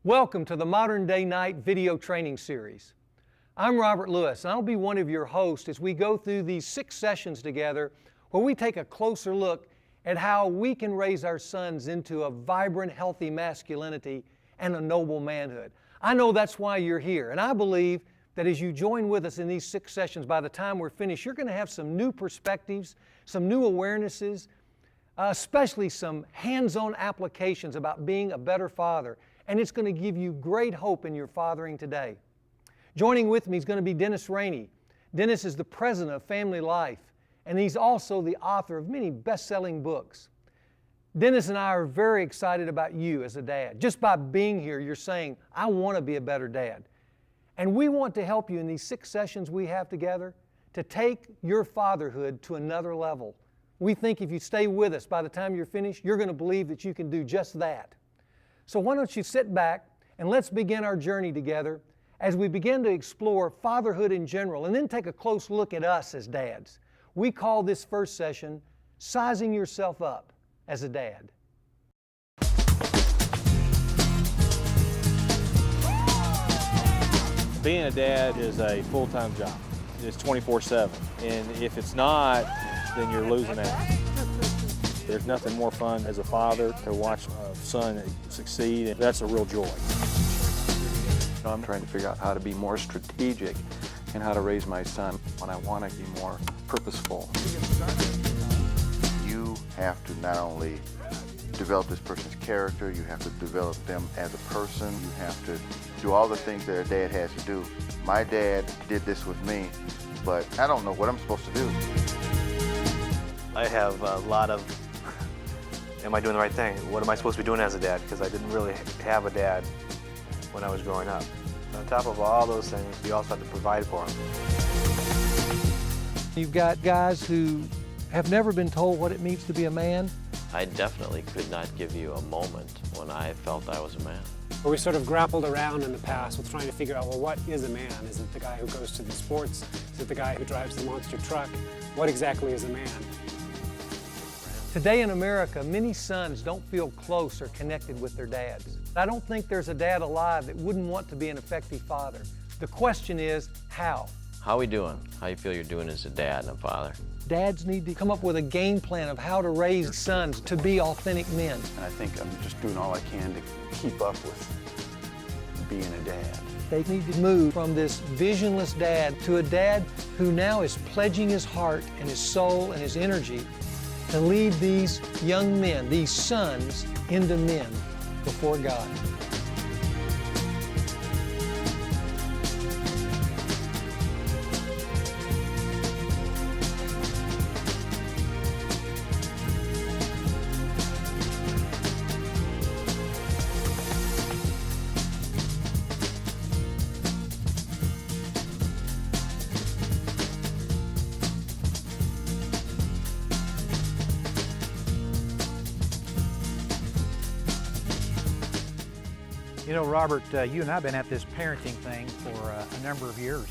Welcome to the Modern Day Night video training series. I'm Robert Lewis, and I'll be one of your hosts as we go through these 6 sessions together where we take a closer look at how we can raise our sons into a vibrant, healthy masculinity and a noble manhood. I know that's why you're here, and I believe that as you join with us in these 6 sessions, by the time we're finished, you're going to have some new perspectives, some new awarenesses, especially some hands-on applications about being a better father. And it's going to give you great hope in your fathering today. Joining with me is going to be Dennis Rainey. Dennis is the president of Family Life, and he's also the author of many best-selling books. Dennis and I are very excited about you as a dad. Just by being here, you're saying, I want to be a better dad. And we want to help you in these 6 sessions we have together to take your fatherhood to another level. We think if you stay with us, by the time you're finished, you're going to believe that you can do just that. So why don't you sit back and let's begin our journey together as we begin to explore fatherhood in general and then take a close look at us as dads. We call this first session, Sizing Yourself Up as a Dad. Being a dad is a full-time job. It's 24/7. And if it's not, then you're losing out. There's nothing more fun as a father to watch a son succeed, and that's a real joy. I'm trying to figure out how to be more strategic and how to raise my son when I want to be more purposeful. You have to not only develop this person's character, you have to develop them as a person, you have to do all the things that a dad has to do. My dad did this with me, but I don't know what I'm supposed to do. I have a lot of, am I doing the right thing? What am I supposed to be doing as a dad? Because I didn't really have a dad when I was growing up. On top of all those things, you also have to provide for them. You've got guys who have never been told what it means to be a man. I definitely could not give you a moment when I felt I was a man. Where we sort of grappled around in the past with trying to figure out, well, what is a man? Is it the guy who goes to the sports? Is it the guy who drives the monster truck? What exactly is a man? Today in America, many sons don't feel close or connected with their dads. I don't think there's a dad alive that wouldn't want to be an effective father. The question is, how? How are we doing? How you feel you're doing as a dad and a father? Dads need to come up with a game plan of how to raise sons to be authentic men. And I think I'm just doing all I can to keep up with being a dad. They need to move from this visionless dad to a dad who now is pledging his heart and his soul and his energy to lead these young men, these sons, into men before God. You know, Robert, you and I have been at this parenting thing for a number of years.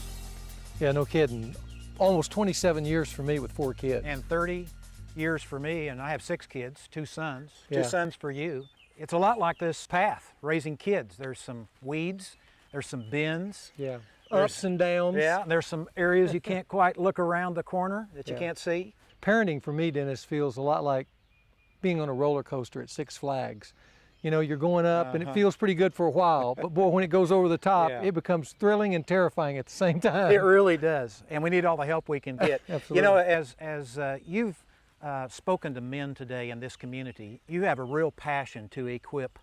Yeah, no kidding. Almost 27 years for me with 4 kids. And 30 years for me, and I have 6 kids, 2 sons, Yeah. 2 sons for you. It's a lot like this path, raising kids. There's some weeds, there's some bends. Yeah. There's- Ups and downs. Yeah, there's some areas you can't quite look around the corner that you Yeah. can't see. Parenting for me, Dennis, feels a lot like being on a roller coaster at 6 Flags. You know, you're going up and it feels pretty good for a while, but boy, when it goes over the top, Yeah. it becomes thrilling and terrifying at the same time. It really does, and we need all the help we can get. Absolutely. You know, as you've spoken to men today in this community, you have a real passion to equip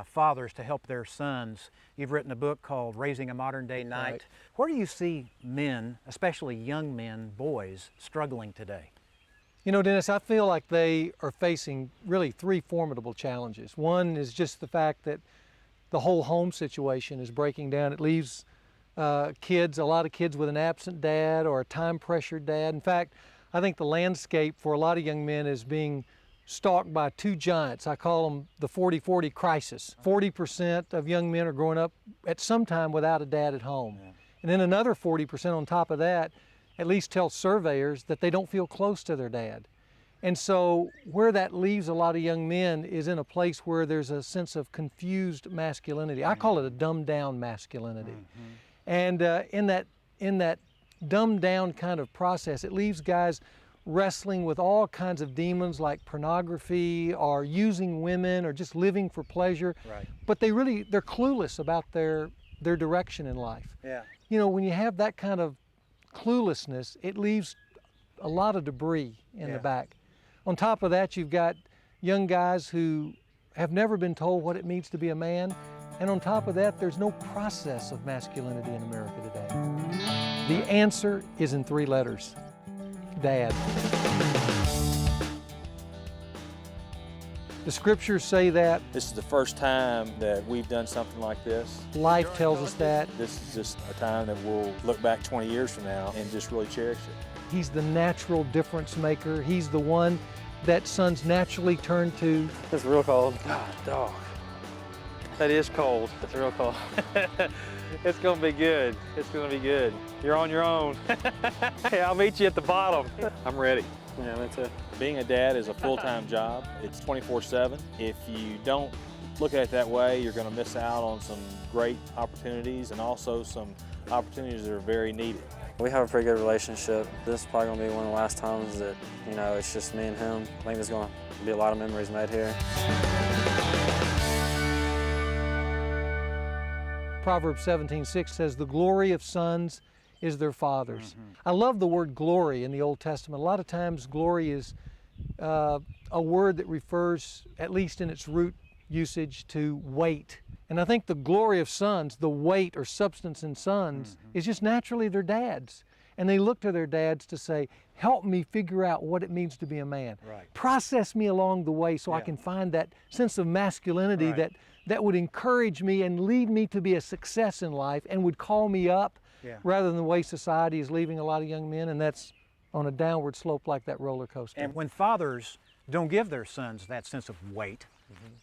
fathers to help their sons. You've written a book called Raising a Modern Day Knight. Right. Where do you see men, especially young men, boys, struggling today? You know, Dennis, I feel like they are facing really 3 formidable challenges. One is just the fact that the whole home situation is breaking down. It leaves kids, a lot of kids with an absent dad or a time-pressured dad. In fact, I think the landscape for a lot of young men is being stalked by 2 giants. I call them the 40-40 crisis. 40% of young men are growing up at some time without a dad at home. Yeah. And then another 40% on top of that at least tell surveyors that they don't feel close to their dad. And so where that leaves a lot of young men is in a place where there's a sense of confused masculinity. I call it a dumbed down masculinity. And in that dumbed down kind of process, it leaves guys wrestling with all kinds of demons like pornography or using women or just living for pleasure. Right. But they're clueless about their direction in life. Yeah. You know, when you have that kind of cluelessness, it leaves a lot of debris in the back. On top of that, you've got young guys who have never been told what it means to be a man. And on top of that, there's no process of masculinity in America today. The answer is in 3 letters: Dad. The scriptures say that. This is the first time that we've done something like this. Life tells us that. This is just a time that we'll look back 20 years from now and just really cherish it. He's the natural difference maker. He's the one that sons naturally turn to. It's real cold. God, dog. That is cold. It's real cold. It's gonna be good. It's gonna be good. You're on your own. Hey, I'll meet you at the bottom. I'm ready. Yeah, that's it. Being a dad is a full-time job. It's 24/7. If you don't look at it that way, you're gonna miss out on some great opportunities and also some opportunities that are very needed. We have a pretty good relationship. This is probably gonna be one of the last times that, you know, it's just me and him. I think there's gonna be a lot of memories made here. Proverbs 17:6 says, "The glory of sons is their fathers." I love the word glory in the Old Testament. A lot of times glory is a word that refers, at least in its root usage, to weight. And I think the glory of sons, the weight or substance in sons, is just naturally their dads. And they look to their dads to say, help me figure out what it means to be a man. Right. Process me along the way so I can find that sense of masculinity that would encourage me and lead me to be a success in life and would call me up rather than the way society is leaving a lot of young men, and that's on a downward slope like that roller coaster. And when fathers don't give their sons that sense of weight,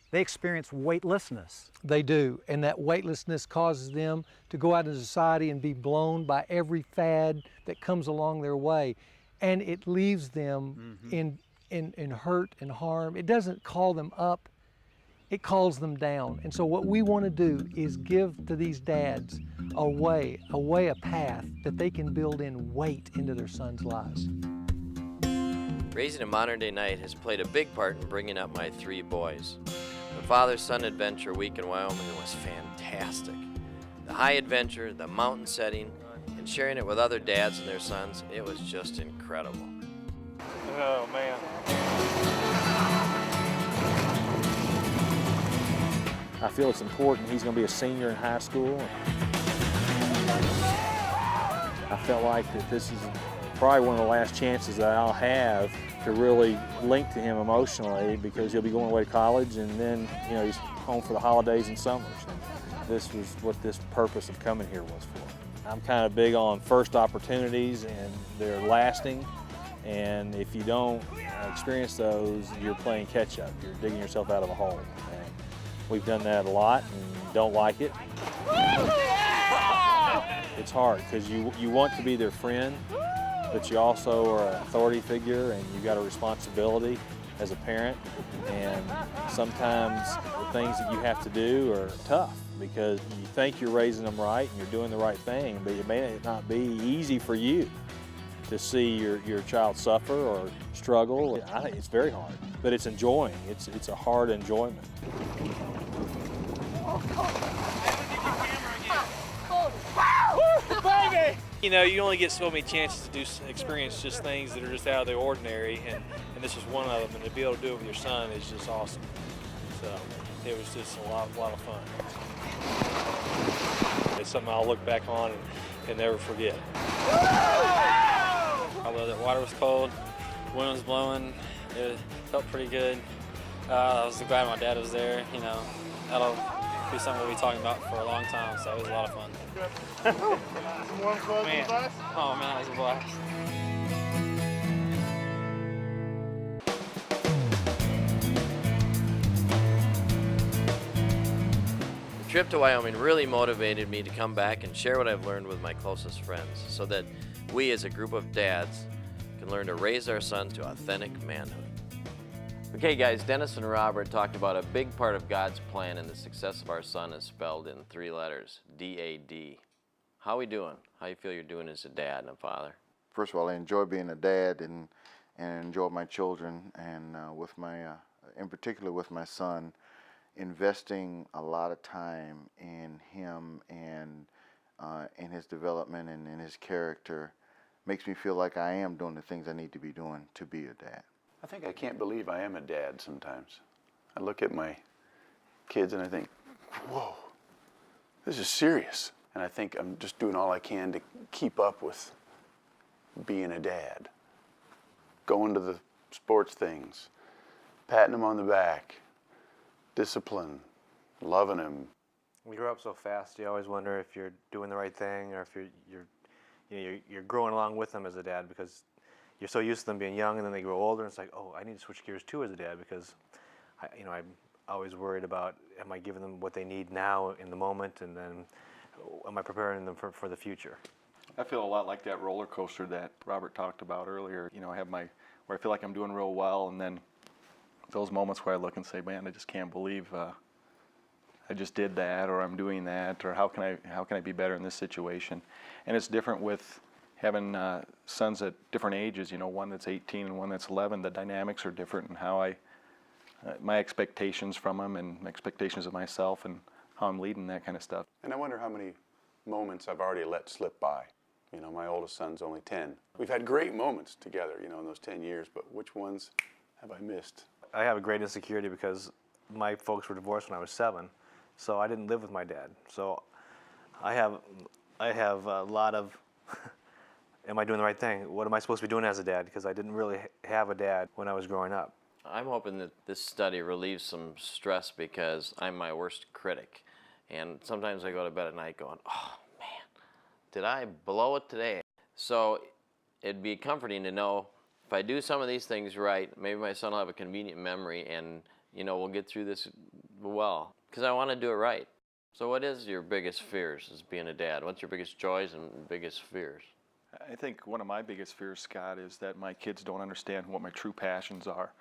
they experience weightlessness. They do, and that weightlessness causes them to go out into society and be blown by every fad that comes along their way, and it leaves them in hurt and harm. It doesn't call them up, it calls them down. And so what we want to do is give to these dads a path that they can build in weight into their sons' lives. Raising a Modern Day Knight has played a big part in bringing up my 3 boys. The father-son adventure week in Wyoming was fantastic. The high adventure, the mountain setting, and sharing it with other dads and their sons, it was just incredible. Oh, man. I feel it's important. He's going to be a senior in high school. I felt like that this is probably one of the last chances that I'll have to really link to him emotionally, because he'll be going away to college, and then, you know, he's home for the holidays and summers. And this was what this purpose of coming here was for. I'm kind of big on first opportunities, and they're lasting. And if you don't experience those, you're playing catch up. You're digging yourself out of a hole. And we've done that a lot and don't like it. It's hard because you want to be their friend, but you also are an authority figure, and you've got a responsibility as a parent. And sometimes the things that you have to do are tough, because you think you're raising them right and you're doing the right thing, but it may not be easy for you to see your child suffer or struggle. I think it's very hard, but it's enjoying. It's a hard enjoyment. You know, you only get so many chances to experience just things that are just out of the ordinary, and this is one of them. And to be able to do it with your son is just awesome. So it was just a lot of fun. It's something I'll look back on and never forget. Although the water was cold, wind was blowing, it felt pretty good. I was glad my dad was there. You know, that'll be something we'll be talking about for a long time, so it was a lot of fun. Man. Oh man, that was a blast. The trip to Wyoming really motivated me to come back and share what I've learned with my closest friends, so that we as a group of dads can learn to raise our son to authentic manhood. Okay guys, Dennis and Robert talked about a big part of God's plan and the success of our son is spelled in 3 letters, D-A-D. How we doing? How you feel you're doing as a dad and a father? First of all, I enjoy being a dad and enjoy my children, and with my, in particular with my son, investing a lot of time in him and in his development and in his character makes me feel like I am doing the things I need to be doing to be a dad. I think I can't believe I am a dad sometimes. I look at my kids and I think, whoa, this is serious. And I think I'm just doing all I can to keep up with being a dad. Going to the sports things, patting them on the back, discipline, loving them. We grow up so fast, you always wonder if you're doing the right thing or if you're growing along with them as a dad, because you're so used to them being young and then they grow older and it's like, oh, I need to switch gears too as a dad, because I'm always worried about, am I giving them what they need now in the moment, and then am I preparing them for the future? I feel a lot like that roller coaster that Robert talked about earlier. You know, I have where I feel like I'm doing real well, and then those moments where I look and say, man, I just can't believe I just did that, or I'm doing that, or how can I be better in this situation? And it's different with having sons at different ages, you know, one that's 18 and one that's 11. The dynamics are different, and how my expectations from them and expectations of myself and how I'm leading, that kind of stuff. And I wonder how many moments I've already let slip by. You know, my oldest son's only 10. We've had great moments together, you know, in those 10 years, but which ones have I missed? I have a great insecurity because my folks were divorced when I was 7, so I didn't live with my dad. So I have a lot of, am I doing the right thing? What am I supposed to be doing as a dad? Because I didn't really have a dad when I was growing up. I'm hoping that this study relieves some stress, because I'm my worst critic. And sometimes I go to bed at night going, oh man, did I blow it today? So it'd be comforting to know if I do some of these things right, maybe my son will have a convenient memory and, you know, we'll get through this well, because I want to do it right. So what is your biggest fears as being a dad? What's your biggest joys and biggest fears? I think one of my biggest fears, Scott, is that my kids don't understand what my true passions are.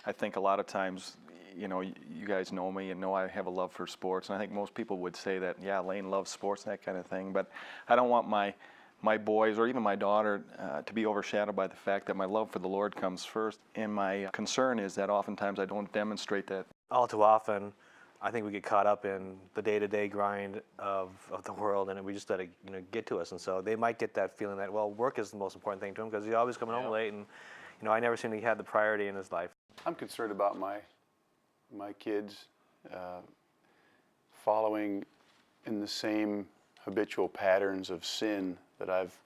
I think a lot of times, you know, you guys know me and know I have a love for sports, and I think most people would say that, yeah, Lane loves sports and that kind of thing, but I don't want my boys or even my daughter to be overshadowed by the fact that my love for the Lord comes first, and my concern is that oftentimes I don't demonstrate that. All too often, I think we get caught up in the day-to-day grind of the world, and we just let it, you know, get to us. And so they might get that feeling that, well, work is the most important thing to him because he's always coming home late, and you know, I never seem to have the priority in his life. I'm concerned about my kids following in the same habitual patterns of sin that I've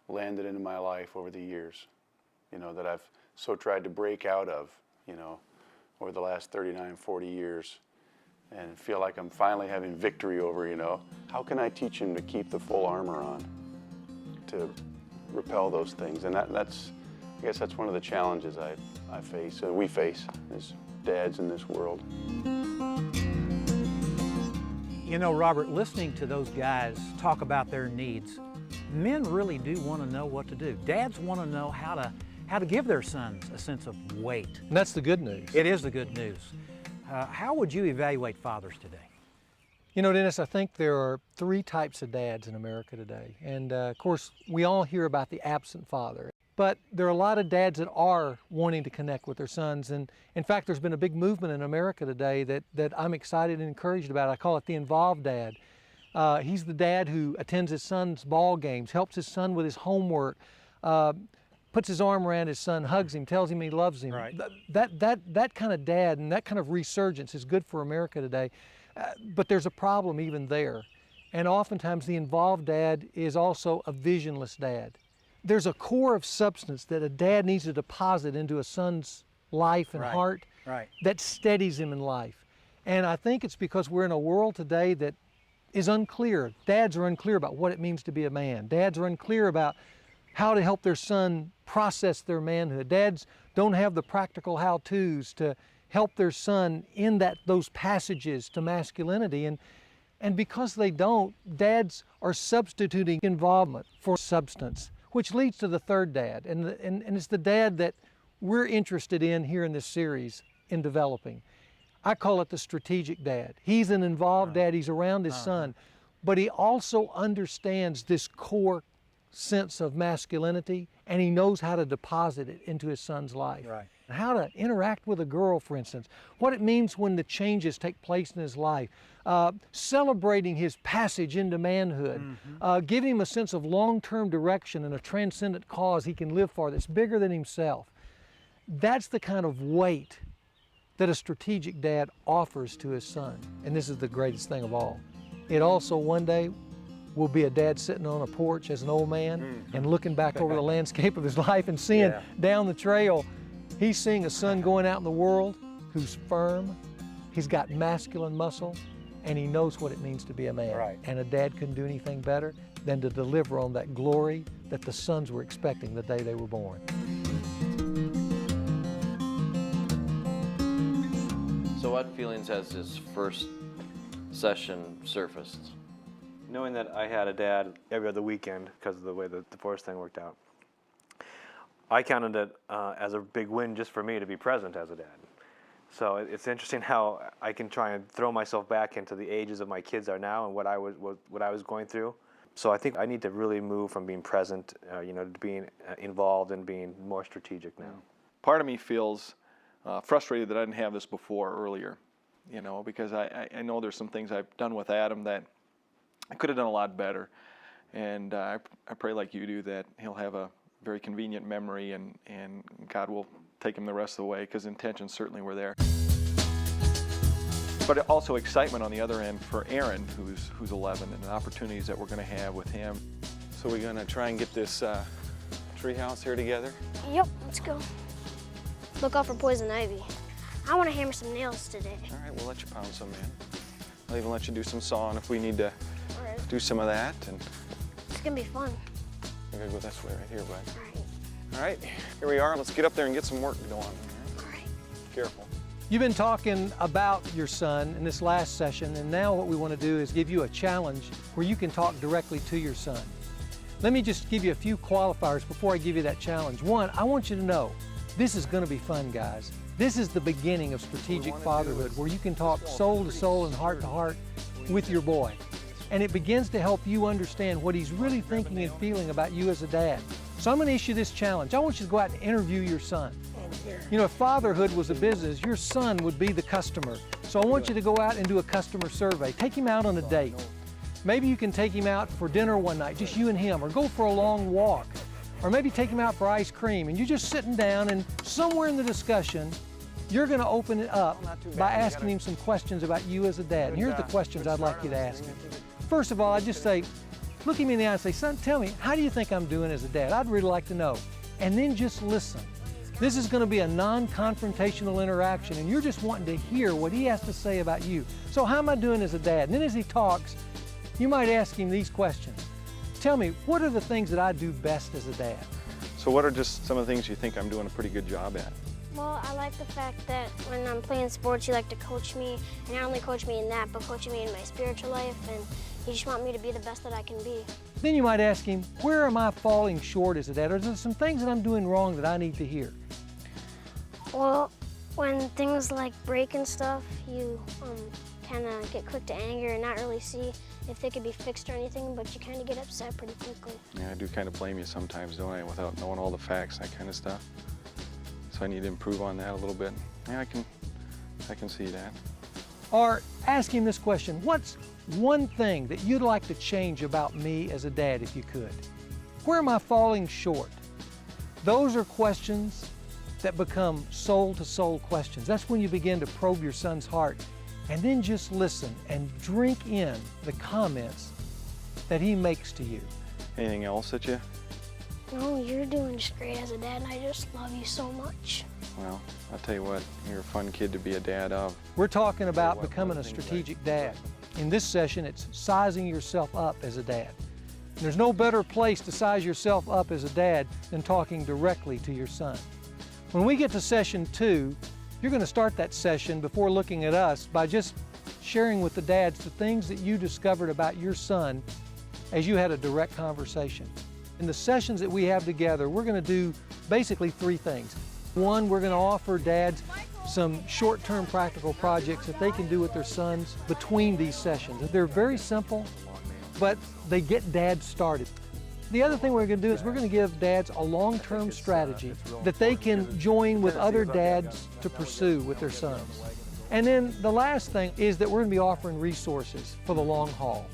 landed into my life over the years, you know, that I've so tried to break out of, you know, over the last 39, 40 years, and feel like I'm finally having victory over, you know. How can I teach them to keep the full armor on, to repel those things? And I guess that's one of the challenges I face, and we face as dads in this world. You know, Robert, listening to those guys talk about their needs, men really do want to know what to do. Dads want to know how to give their sons a sense of weight. And that's the good news. It is the good news. How would you evaluate fathers today? You know, Dennis, I think there are 3 types of dads in America today. And of course, we all hear about the absent father. But there are a lot of dads that are wanting to connect with their sons. And in fact, there's been a big movement in America today that I'm excited and encouraged about. I call it the involved dad. He's the dad who attends his son's ball games, helps his son with his homework, puts his arm around his son, hugs him, tells him he loves him. Right. That kind of dad and that kind of resurgence is good for America today. But there's a problem even there. And oftentimes the involved dad is also a visionless dad. There's a core of substance that a dad needs to deposit into a son's life and heart that steadies him in life. And I think it's because we're in a world today that is unclear. Dads are unclear about what it means to be a man. Dads are unclear about how to help their son process their manhood. Dads don't have the practical how-tos to help their son in those passages to masculinity. And because they don't, dads are substituting involvement for substance, which leads to the third dad. And it's the dad that we're interested in here in this series in developing. I call it the strategic dad. He's an involved dad, he's around his son, but he also understands this core sense of masculinity, and he knows how to deposit it into his son's life. Right. How to interact with a girl, for instance, what it means when the changes take place in his life, celebrating his passage into manhood, giving him a sense of long-term direction and a transcendent cause he can live for that's bigger than himself. That's the kind of weight that a strategic dad offers to his son, and this is the greatest thing of all. It also one day will be a dad sitting on a porch as an old man and looking back over the landscape of his life and seeing down the trail, he's seeing a son going out in the world who's firm, he's got masculine muscle, and he knows what it means to be a man. Right. And a dad couldn't do anything better than to deliver on that glory that the sons were expecting the day they were born. So what feelings has this first session surfaced? Knowing that I had a dad every other weekend because of the way the divorce thing worked out, I counted it as a big win just for me to be present as a dad. So it's interesting how I can try and throw myself back into the ages of my kids are now and what I was going through. So I think I need to really move from being present, to being involved and being more strategic now. Part of me feels frustrated that I didn't have this earlier, because I know there's some things I've done with Adam that I could have done a lot better. And I pray like you do that he'll have a very convenient memory and God will take him the rest of the way, because intentions certainly were there. But also excitement on the other end for Aaron, who's 11, and the opportunities that we're going to have with him. So we're going to try and get this treehouse here together? Yep, let's go. Look out for poison ivy. I want to hammer some nails today. All right, we'll let you pound some, man. I'll even let you do some sawing if we need to do some of that. And it's going to be fun. I'm going to go this way right here, bud. All right. All right, here we are. Let's get up there and get some work going. All right. Careful. You've been talking about your son in this last session, and now what we want to do is give you a challenge where you can talk directly to your son. Let me just give you a few qualifiers before I give you that challenge. One, I want you to know this is going to be fun, guys. This is the beginning of strategic fatherhood, where you can talk soul to soul and heart to heart with your boy. And it begins to help you understand what he's really thinking and feeling about you as a dad. So I'm going to issue this challenge. I want you to go out and interview your son. If fatherhood was a business, your son would be the customer. So I want you to go out and do a customer survey. Take him out on a date. Maybe you can take him out for dinner one night, just you and him, or go for a long walk. Or maybe take him out for ice cream, and you're just sitting down, and somewhere in the discussion, you're going to open it up by asking him some questions about you as a dad. And here's the questions I'd like you to ask him. First of all, I'd just say, look him in the eye and say, son, tell me, how do you think I'm doing as a dad? I'd really like to know. And then just listen. This is going to be a non-confrontational interaction, and you're just wanting to hear what he has to say about you. So how am I doing as a dad? And then as he talks, you might ask him these questions. Tell me, what are the things that I do best as a dad? So what are just some of the things you think I'm doing a pretty good job at? Well, I like the fact that when I'm playing sports, you like to coach me, and not only coach me in that, but coach me in my spiritual life, and you just want me to be the best that I can be. Then you might ask him, where am I falling short as a dad? Or is there some things that I'm doing wrong that I need to hear? Well, when things like break and stuff, you kind of get quick to anger and not really see if they could be fixed or anything, but you kind of get upset pretty quickly. Yeah, I do kind of blame you sometimes, don't I, without knowing all the facts, that kind of stuff. So I need to improve on that a little bit. Yeah, I can see that. Or ask him this question, what's one thing that you'd like to change about me as a dad if you could? Where am I falling short? Those are questions that become soul-to-soul questions. That's when you begin to probe your son's heart, and then just listen and drink in the comments that he makes to you. Anything else that you? No, you're doing just great as a dad, and I just love you so much. Well, I'll tell you what, you're a fun kid to be a dad of. We're talking about becoming a strategic dad. In this session, it's sizing yourself up as a dad. And there's no better place to size yourself up as a dad than talking directly to your son. When we get to session 2, you're going to start that session before looking at us by just sharing with the dads the things that you discovered about your son as you had a direct conversation. In the sessions that we have together, we're going to do basically 3 things. One, we're going to offer dads some short-term practical projects that they can do with their sons between these sessions. They're very simple, but they get dads started. The other thing we're going to do is we're going to give dads a long-term strategy that they can join with other dads to pursue with their sons. And then the last thing is that we're going to be offering resources for the long haul.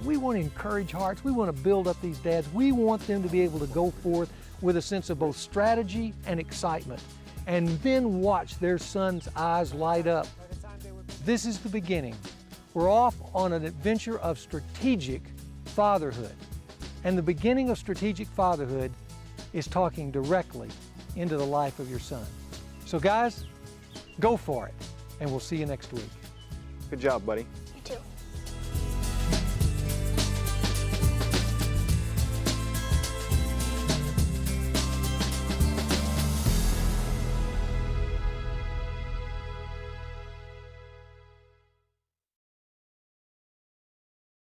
We want to encourage hearts. We want to build up these dads. We want them to be able to go forth with a sense of both strategy and excitement, and then watch their sons' eyes light up. This is the beginning. We're off on an adventure of strategic fatherhood. And the beginning of strategic fatherhood is talking directly into the life of your son. So guys, go for it, and we'll see you next week. Good job, buddy.